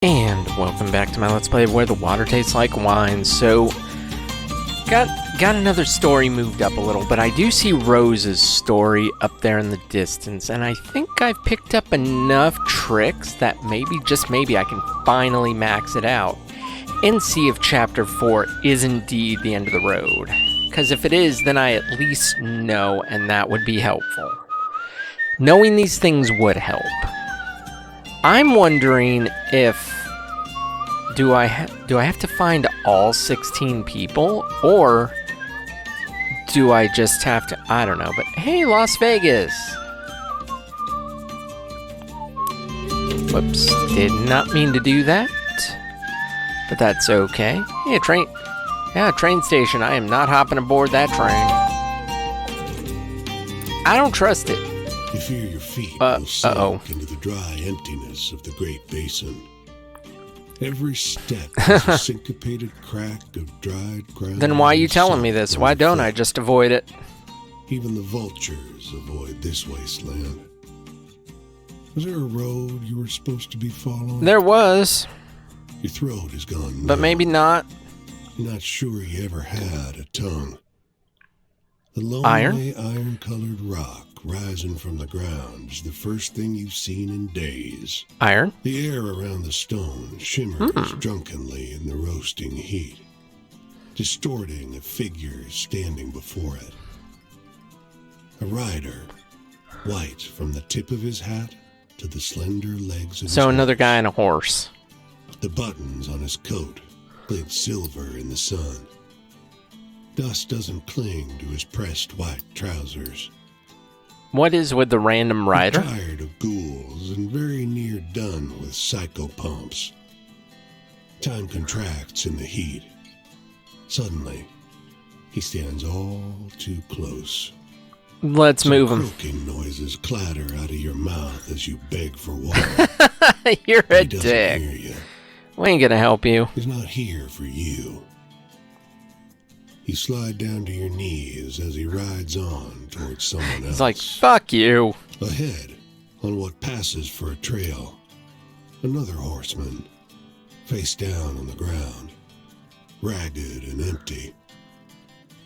And welcome back to my Let's Play Where the Water Tastes Like Wine. So, got another story moved up a little, but I do see Rose's story up there in the distance, and I think I've picked up enough tricks that maybe, just maybe, I can finally max it out and see if Chapter 4 is indeed the end of the road. Because if it is, then I at least know, and that would be helpful. Knowing these things would help. I'm wondering if do I have to find all 16 people, or do I just have to, I don't know, but hey, Las Vegas! Whoops, did not mean to do that, but that's okay. Hey, train station, I am not hopping aboard that train. I don't trust it. You fear your feet will sink into the dry emptiness of the Great Basin. Every step is a syncopated crack of dried ground. Then why are you telling me this? Why don't I just avoid it? Even the vultures avoid this wasteland. Was there a road you were supposed to be following? There was. Your throat is gone. But maybe not. You're not sure you ever had a tongue. The lonely iron-colored rock rising from the ground is the first thing you've seen in days. Iron? The air around the stone shimmers drunkenly in the roasting heat, distorting a figure standing before it. A rider, white from the tip of his hat to the slender legs of his So another horse. guy on a horse. The buttons on his coat glint silver in the sun. Dust doesn't cling to his pressed white trousers. What is with the random rider? He's tired of ghouls and very near done with psychopomps. Time contracts in the heat. Suddenly, he stands all too close. Let's move him. Croaking noises clatter out of your mouth as you beg for water. You're a He doesn't dick. hear you. We ain't gonna help you. He's not here for you. You slide down to your knees as he rides on towards someone else. He's like, fuck you. Ahead, on what passes for a trail, another horseman, face down on the ground, ragged and empty.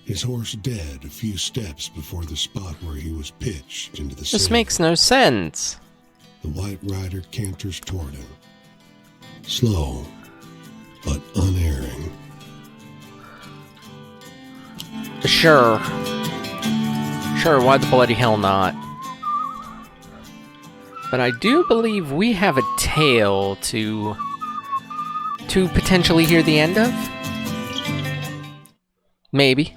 His horse dead a few steps before the spot where he was pitched into the This sand. makes no sense. The white rider canters toward him, slow but unerring. Sure, why the bloody hell not? But I do believe we have a tale to potentially hear the end of? Maybe.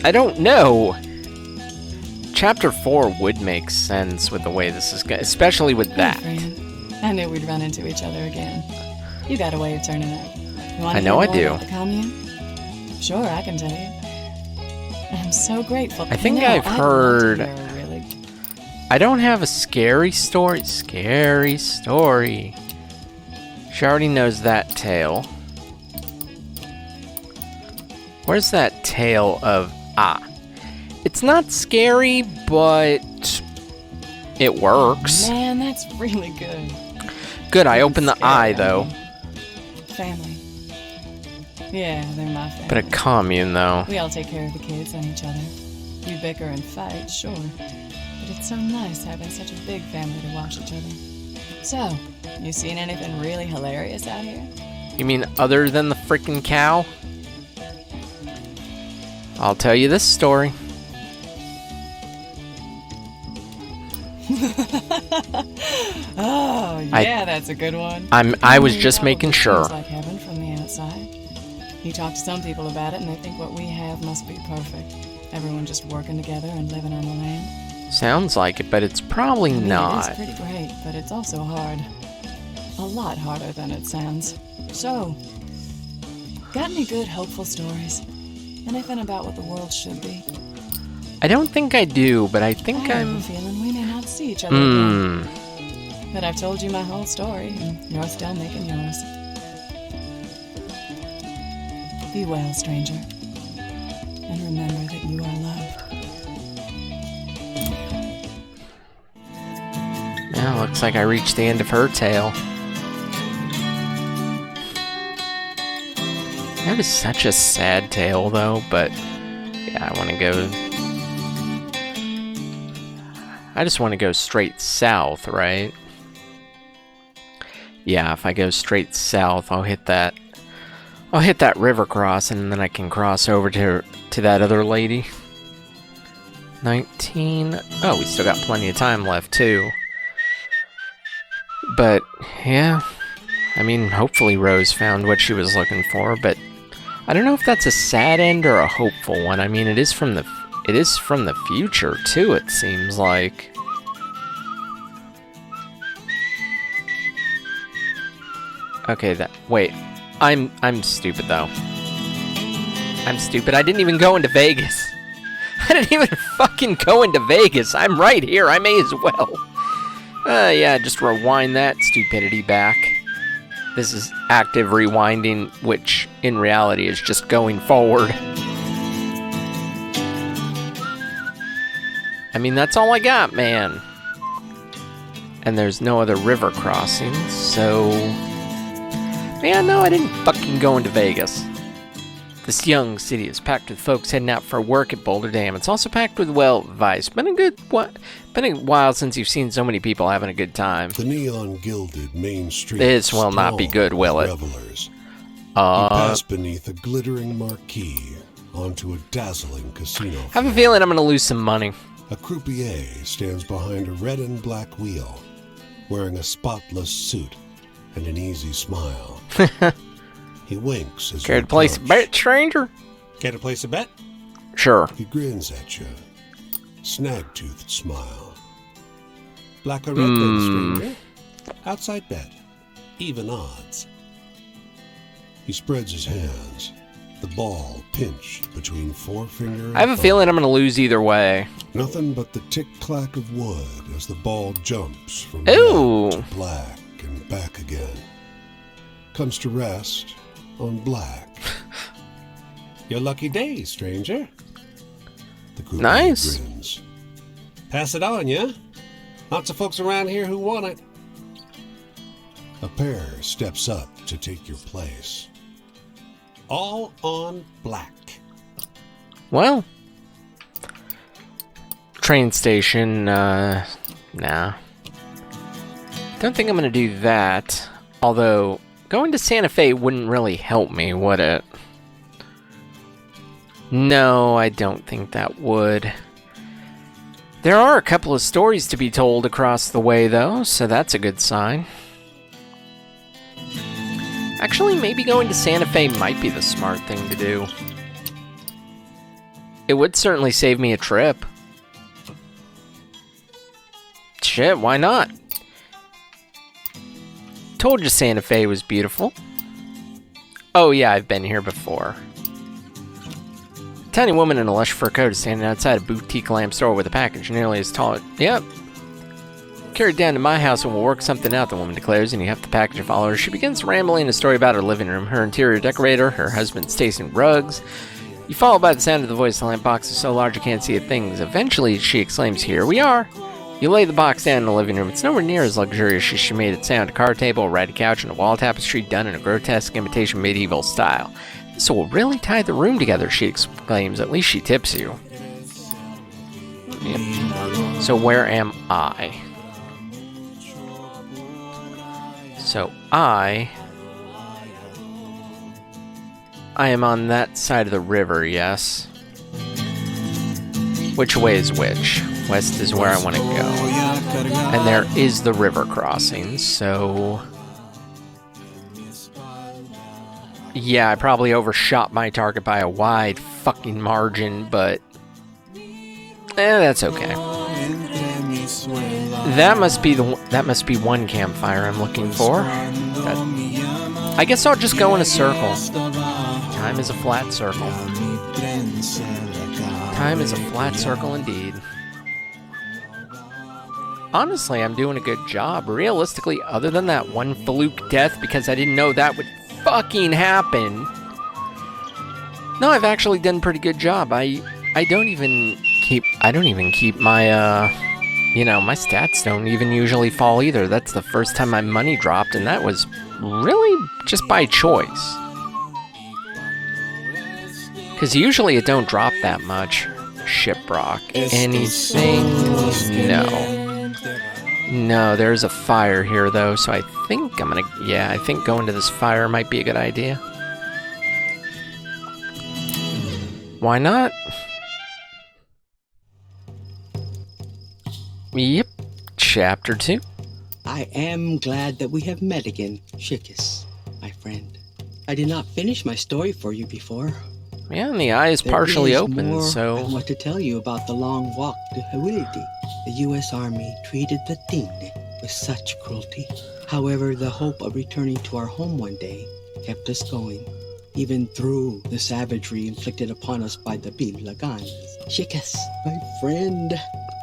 I don't know. Chapter 4 would make sense with the way this is going, especially with that. Hey, friend. I knew we'd run into each other again. You got a way of turning up. You I know I do. About the commune? Sure, I can tell you. I'm so grateful. I think I've heard. Really... I don't have a scary story. Scary story. She already knows that tale. Where's that tale of... It's not scary, but it works. Man, that's really good. Good, I opened the eye, though. Family. Yeah, they're my family. But a commune, though. We all take care of the kids and each other. We bicker and fight, sure. But it's so nice having such a big family to watch each other. So, you seen anything really hilarious out here? You mean other than the freaking cow? I'll tell you this story. Oh, yeah, that's a good one. I was just making sure. Seems like heaven from the outside. You talk to some people about it and they think what we have must be perfect. Everyone just working together and living on the land. Sounds like it, but it's probably not. It is pretty great, but it's also hard. A lot harder than it sounds. So, got any good, hopeful stories? Anything about what the world should be? I don't think I do, but I think I have I'm... a feeling we may not see each other again. But I've told you my whole story, and you're still making yours. Be well, stranger. And remember that you are loved. Yeah, looks like I reached the end of her tale. That is such a sad tale, though, but yeah, I want to go... I just want to go straight south, right? Yeah, if I go straight south, I'll hit that river crossing, and then I can cross over to that other lady. 19... Oh, we still got plenty of time left, too. But, yeah. I mean, hopefully Rose found what she was looking for, but... I don't know if that's a sad end or a hopeful one. I mean, it is from the future, too, it seems like. Okay, wait. I'm stupid, though. I'm stupid. I didn't even go into Vegas. I didn't even fucking go into Vegas. I'm right here. I may as well. Yeah, just rewind that stupidity back. This is active rewinding, which in reality is just going forward. I mean, that's all I got, man. And there's no other river crossings, so... Yeah, no, I didn't fucking go into Vegas. This young city is packed with folks heading out for work at Boulder Dam. It's also packed with, well, vice. Been a while since you've seen so many people having a good time. The neon-gilded main street. This will not be good, will it? Revelers. You pass beneath a glittering marquee onto a dazzling casino. I have a feeling I'm going to lose some money. A croupier stands behind a red and black wheel, wearing a spotless suit and an easy smile. He winks as Care to place a bet, stranger? Care to place a bet? Sure. He grins at you. Snag-toothed smile. Black or red then, stranger? Outside bet. Even odds. He spreads his hands. The ball pinched between forefinger and I have a feeling I'm going to lose either way. Nothing but the tick-clack of wood as the ball jumps from Ooh. red to black and back again. Comes to rest on black. Your lucky day, stranger. The croupier Nice. grins. Pass it on, yeah? Lots of folks around here who want it. A pair steps up to take your place. All on black. Well. Train station, nah. Don't think I'm going to do that. Although, going to Santa Fe wouldn't really help me, would it? No, I don't think that would. There are a couple of stories to be told across the way, though, so that's a good sign. Actually, maybe going to Santa Fe might be the smart thing to do. It would certainly save me a trip. Shit, why not? Told you Santa Fe was beautiful. Oh yeah, I've been here before. A tiny woman in a lush fur coat is standing outside a boutique lamp store with a package nearly as tall. Yep. Carried down to my house and we'll work something out, the woman declares, and you have the package to follow her. She begins rambling a story about her living room, her interior decorator, her husband's taste in rugs. You follow by the sound of the voice. The lamp box is so large you can't see a thing. Eventually, she exclaims, "Here we are!" You lay the box down in the living room. It's nowhere near as luxurious as she made it sound. A card table, a ratty couch, and a wall tapestry done in a grotesque imitation medieval style. "This will really tie the room together," she exclaims. "At least she tips you." Yep. So where am I? So I am on that side of the river, yes? Which way is which? West is where I want to go. And there is the river crossing, so... Yeah, I probably overshot my target by a wide fucking margin, but... that's okay. That must be one campfire I'm looking for. I guess I'll just go in a circle. Time is a flat circle. Time is a flat circle indeed. Honestly, I'm doing a good job. Realistically, other than that one fluke death because I didn't know that would fucking happen. No, I've actually done a pretty good job. I don't even keep my You know, my stats don't even usually fall either. That's the first time my money dropped, and that was really just by choice. Because usually it don't drop that much. Shiprock. Anything? No. No, there's a fire here, though, so I think I'm gonna... Yeah, I think going to this fire might be a good idea. Why not? Yep. Chapter 2. I am glad that we have met again, Shikis, my friend. I did not finish my story for you before. Yeah, and the eye is partially There is open, more so... I want to tell you about the long walk to Hawiliti. The U.S. Army treated the Ting with such cruelty. However, the hope of returning to our home one day kept us going, even through the savagery inflicted upon us by the Bilagans. Shikas, my friend,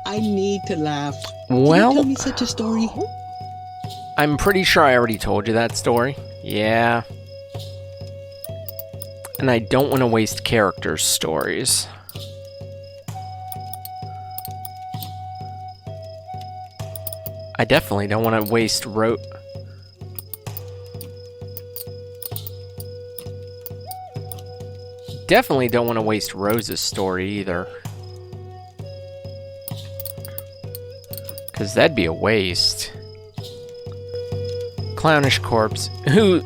I need to laugh. Can Well... you tell me such a story? I'm pretty sure I already told you that story. Yeah. And I don't want to waste characters' stories. I definitely don't want to waste Definitely don't want to waste Rose's story either. Because that'd be a waste. Clownish corpse. Who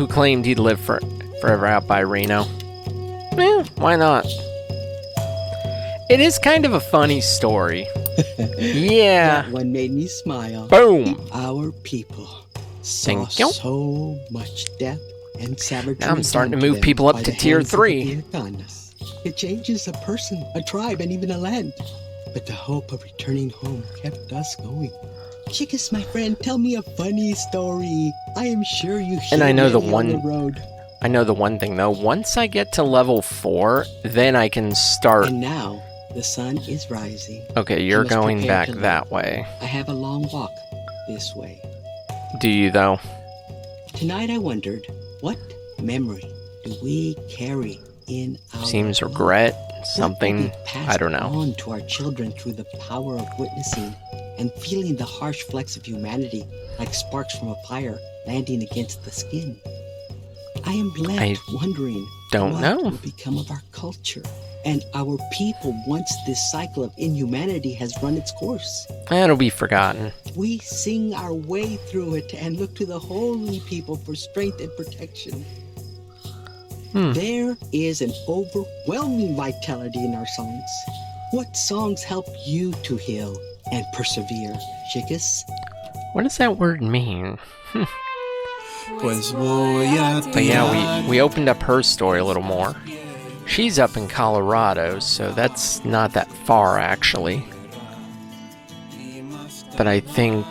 claimed he'd live forever out by Reno. Why not? It is kind of a funny story. Yeah. That one made me smile. Boom. Our people saw Thank you. so much death and savagery. Now I'm starting to done move them people up by to the tier hands of the 3. Bilaganas. It changes a person, a tribe, and even a land. But the hope of returning home kept us going. Chickas, my friend, tell me a funny story. I am sure you hear And I know the many one- on the road. I know the one thing though. Once I get to level 4, then I can start. And now the sun is rising. Okay, you're must going prepare back to leave. that way. I have a long walk this way. Do you though? Tonight I wondered, what memory do we carry in our Seems blood? regret, What will something. be passed I don't know. on to our children through the power of witnessing and feeling the harsh flecks of humanity like sparks from a fire landing against the skin. I am left wondering don't what know. will become of our culture and our people once this cycle of inhumanity has run its course. It'll be forgotten. We sing our way through it and look to the holy people for strength and protection. There is an overwhelming vitality in our songs. What songs help you to heal and persevere, Chickas? What does that word mean? Pues voy a But yeah, we opened up her story a little more. She's up in Colorado, so that's not that far actually. But I think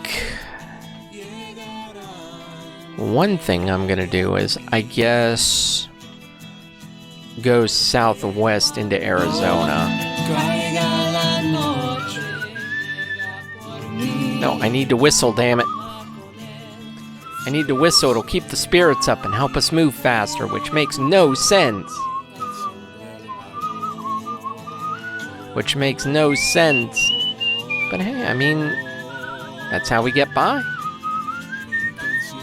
one thing I'm gonna do is, I guess, go southwest into Arizona. No, I need to whistle, damn it. I need to whistle, it'll keep the spirits up and help us move faster, which makes no sense. Which makes no sense. But hey, I mean, that's how we get by.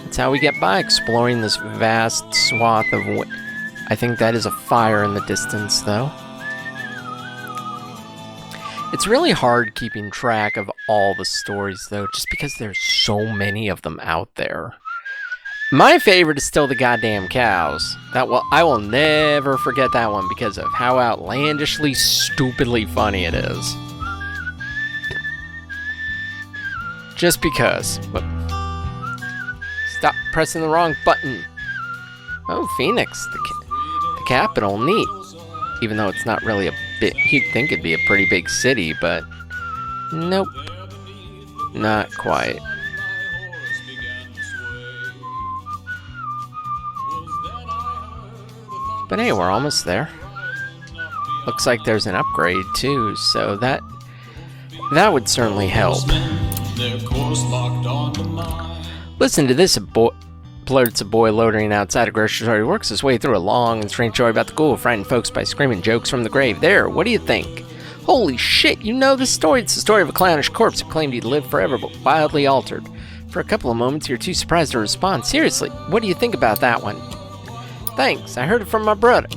That's how we get by, exploring this vast swath of... I think that is a fire in the distance, though. It's really hard keeping track of all the stories, though, just because there's so many of them out there. My favorite is still the goddamn cows. I will never forget that one because of how outlandishly, stupidly funny it is. Just because. But stop pressing the wrong button. Oh, Phoenix, the capital, neat. Even though it's not really a bit, you'd think it'd be a pretty big city, but nope, not quite. But hey, we're almost there. Looks like there's an upgrade too, so that would certainly help. Listen to this, blurts a boy loitering outside a grocery store. He works his way through a long and strange story about the ghoul, frightening folks by screaming jokes from the grave. There, what do you think? Holy shit, you know this story? It's the story of a clownish corpse who claimed he'd lived forever but wildly altered. For a couple of moments, you're too surprised to respond. Seriously, what do you think about that one? Thanks, I heard it from my brother.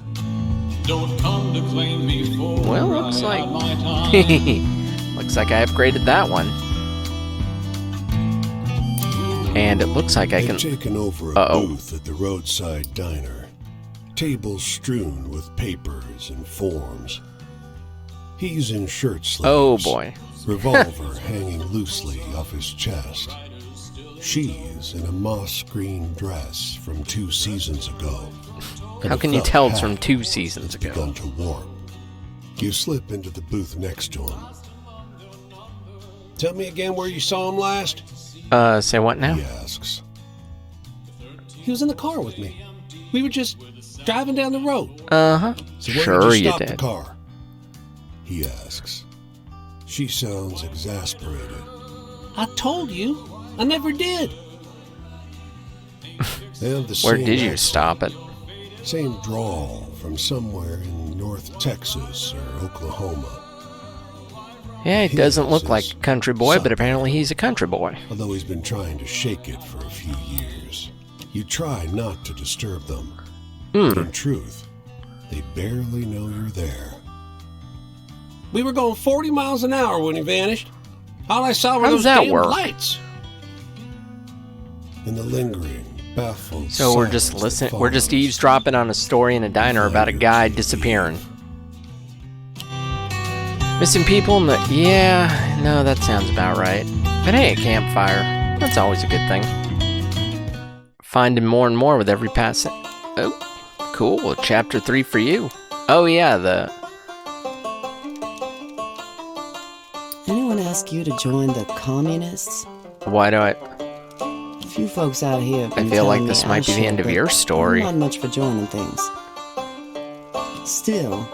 Don't come to claim me for Well, looks I like... had my time. looks like I upgraded that one. And it looks like I They've can... taken over a booth at the roadside diner. Tables strewn with papers and forms. He's in shirt sleeves. Oh, boy. Revolver hanging loosely off his chest. She's in a moss-green dress from 2 seasons ago. How can you tell it's from 2 seasons ago? Begun to warp. You slip into the booth next to him. Tell me again where you saw him last? Say what now? He asks. He was in the car with me. We were just driving down the road. Uh-huh. So where Sure did you you stop the did. car? He asks. She sounds exasperated. I told you. I never did. And the Where same did you accent, stop it? Same drawl from somewhere in North Texas or Oklahoma. Yeah, he doesn't look like a country boy, but Something. apparently he's a country boy. Although he's been trying to shake it for a few years. You try not to disturb them. But in truth, they barely know you're there. We were going 40 miles an hour when he vanished. All I saw were How those does that damn work? lights. In the lingering, baffled So we're just silence that listening. We're just follows, eavesdropping on a story in a diner about a guy disappearing. Missing people in the... Yeah, no, that sounds about right. But hey, a campfire. That's always a good thing. Finding more and more with every passing... Oh, cool. Chapter 3 for you. Oh, yeah, the... Anyone ask you to join the communists? Why do I... A few folks out here have I been feel like telling this me might I be the end should, of but your story. I'm not much for joining things. Still,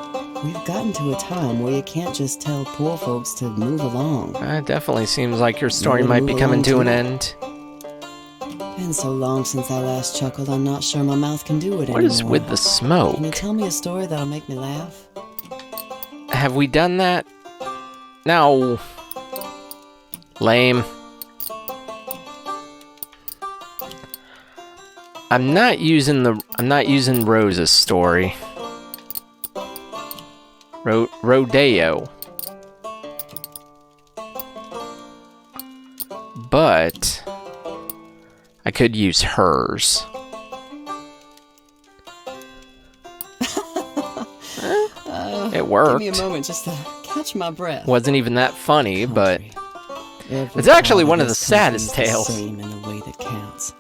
we've gotten to a time where you can't just tell poor folks to move along. It definitely seems like your story wanna might be move coming along to an too? end. Been so long since I last chuckled, I'm not sure my mouth can do it anymore. What is with the smoke? Can you tell me a story that'll make me laugh? Have we done that? No. Lame. I'm not using Rose's story. Rodeo. But I could use hers. It worked. Give me a moment just to catch my breath. Wasn't even that funny, but Every it's actually part one of this the saddest country is tales. The same in the way that counts.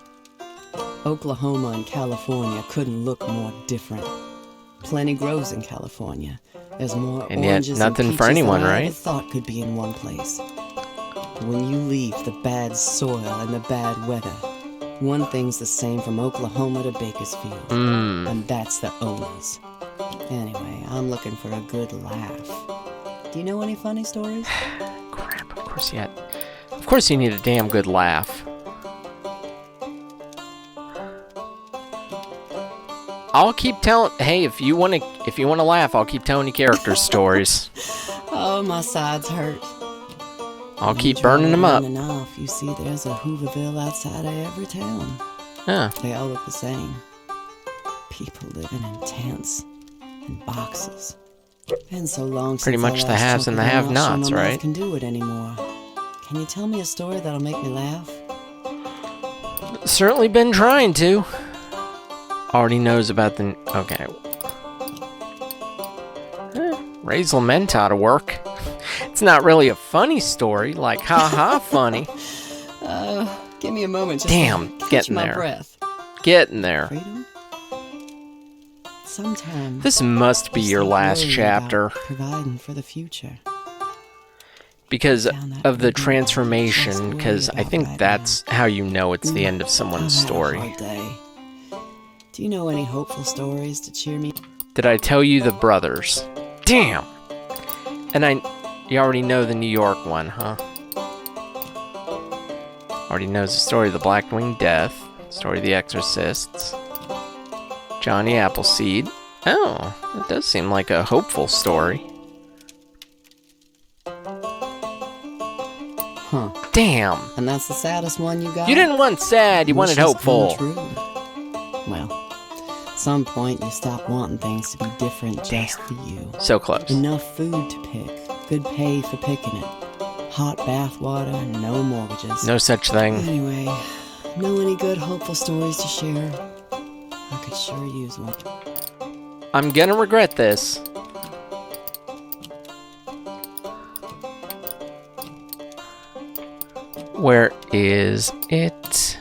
Oklahoma and California couldn't look more different. Plenty grows in California. There's more And yet oranges nothing and for peaches anyone, than I right? ever thought could be in one place. When you leave the bad soil and the bad weather, one thing's the same from Oklahoma to Bakersfield, and that's the owners. Anyway, I'm looking for a good laugh. Do you know any funny stories? Crap, of course you need a damn good laugh. I'll keep telling. Hey, if you want to laugh, I'll keep telling you character stories. Oh, my sides hurt. I'll keep burning them up. Enough, you see, there's a Hooverville outside of every town. Huh. They all look the same. People living in tents and boxes. Been so long Pretty since much I the last haves and the chuckled, I'm not have-nots, sure my mouth right? can do it anymore. Can you tell me a story that'll make me laugh? Certainly been trying to. Already knows about the... Okay. Raise Lament ought to work. It's not really a funny story, like ha-ha funny. Give me a moment just Damn, to catch getting my there. breath. Getting there. Freedom? Sometimes This must be you your start last worrying chapter. about providing for the future. Because Found that of the really transformation, just because I worried think about that's how you know it's the end of I've someone's had a story. hard day. Do you know any hopeful stories to cheer me? Did I tell you the brothers? Damn! And you already know the New York one, huh? Already knows the story of the Black Winged Death, story of the Exorcists, Johnny Appleseed. Oh, that does seem like a hopeful story. Damn. And that's the saddest one you got? You didn't want sad, you wanted Wishes come hopeful. true. Well, at some point you stop wanting things to be different just for you. So close. Enough food to pick, good pay for picking it, hot bath water, no mortgages. No such thing. Anyway, know any good hopeful stories to share? I could sure use one. I'm gonna regret this. Where is it?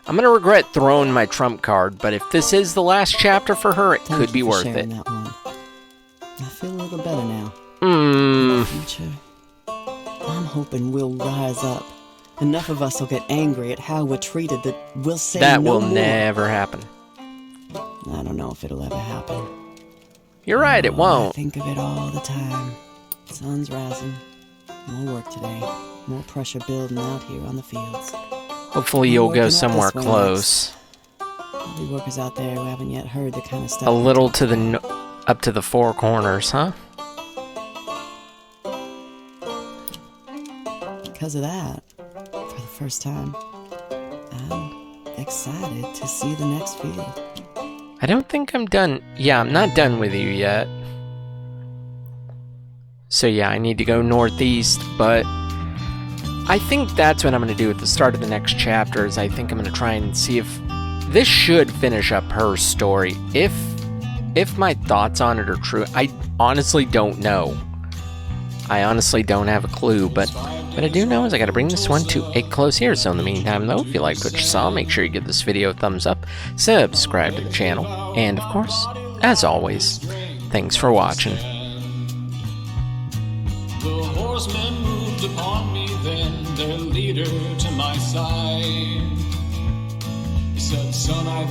I'm gonna regret throwing my trump card, but if this is the last chapter for her, it Thank could be you for worth sharing it. that one. I feel a little better now. In the future, I'm hoping we'll rise up. Enough of us will get angry at how we're treated that we'll say That no will more. never happen. I don't know if it'll ever happen. You're right, it I won't. think of it all the time. Sun's rising. More work today. More pressure building out here on the fields. Hopefully I'm you'll working go up somewhere this way close. There'll be workers out there who haven't yet heard the kind of stuff. A little to the up to the four corners, huh? Because of that, for the first time, I'm excited to see the next field. I don't think I'm done. Yeah, I'm not done with you yet. So yeah, I need to go northeast, but I think that's what I'm going to do at the start of the next chapter. Is I think I'm going to try and see if this should finish up her story. If my thoughts on it are true, I honestly don't know. I honestly don't have a clue, but what I do know is I got to bring this one to a close here. So in the meantime, though, if you liked what you saw, make sure you give this video a thumbs up, subscribe to the channel, and of course, as always, thanks for watching. The horsemen moved upon me then, their leader to my side. He said, son, I've